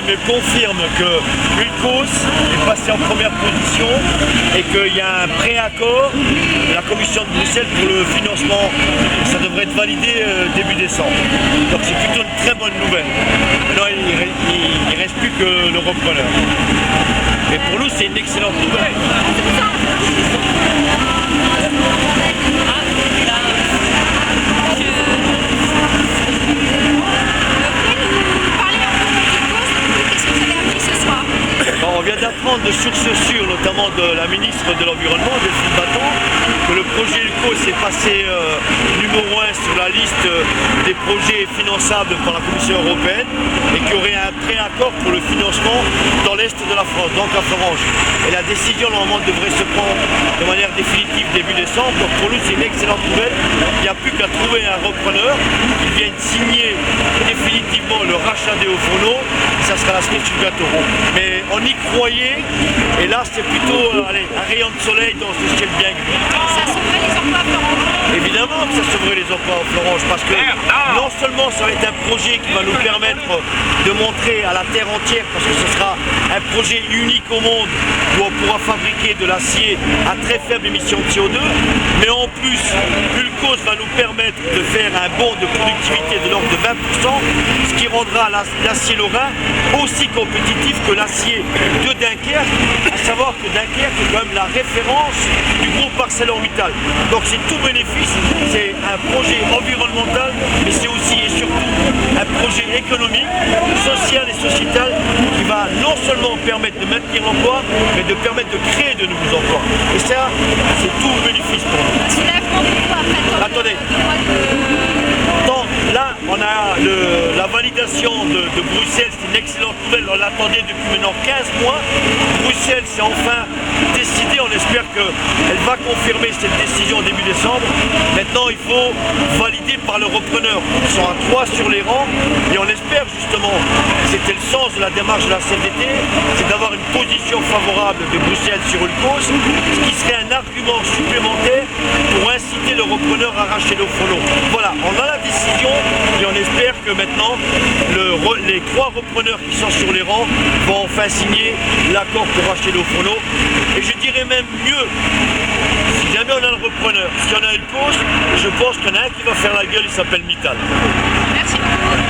me confirme que Ulcos est passé en première position et qu'il y a un préaccord de la Commission de Bruxelles pour le financement. Ça devrait être validé début décembre. Donc c'est plutôt une très bonne nouvelle. Maintenant, il ne reste plus que le repreneur. Et pour nous, c'est une excellente nouvelle. On vient d'apprendre de sources sûres, notamment de la ministre de l'Environnement, Delphine Batho, que le projet Ulcos est passé numéro 1 sur la liste des projets finançables par la Commission européenne et qu'il y aurait un préaccord pour le financement dans l'Est de la France, donc à Florange. Et la décision normalement devrait se prendre de manière définitive début décembre. Donc pour nous c'est une excellente nouvelle. Il n'y a plus qu'à trouver un repreneur qui vienne signer définitivement le rachat des hauts-fourneaux. Ça sera la cerise sur le gâteau. Mais on y croyait, et là c'est plutôt un rayon de soleil dans ce ciel bien gris. Ça sauverait les emplois à Florange. Évidemment que ça sauverait les emplois à Florange, parce que non seulement ça va être un projet qui va nous permettre de montrer à la terre entière, parce que ce sera un projet unique au monde où on pourra fabriquer de l'acier à très faible émission de CO2, mais en plus, Ulcos va nous permettre de faire un bond de productivité de l'ordre de 20%, ce qui rendra l'acier lorrain aussi compétitif que l'acier de Dunkerque, à savoir que Dunkerque est quand même la référence du groupe ArcelorMittal. Donc c'est tout bénéfice, c'est un projet environnemental, mais c'est aussi et surtout un projet économique, social et sociétal qui va non seulement permettre de maintenir l'emploi, mais de permettre de créer de nouveaux emplois. Et ça, c'est tout bénéfice pour nous. Un soulèvement de quoi après? Attendez. Là, on a la validation de Bruxelles, c'est une excellente nouvelle, on l'attendait depuis maintenant 15 mois. Bruxelles s'est enfin décidée, on espère qu'elle va confirmer cette décision au début décembre. Maintenant, il faut valider par le repreneur. Ils sont à 3 sur les rangs et on espère justement, c'était le sens de la démarche de la CFDT, c'est d'avoir une position favorable de Bruxelles sur Ulcos, ce qui serait un argument supplémentaire pour inciter le repreneur à racheter le hauts-fourneaux. Voilà, on a la décision. Et on espère que maintenant, les 3 repreneurs qui sont sur les rangs vont enfin signer l'accord pour racheter le hauts-fourneaux. Et je dirais même mieux, si jamais on a le repreneur, si on a une cause, je pense qu'il y en a un qui va faire la gueule, il s'appelle Mittal. Merci beaucoup.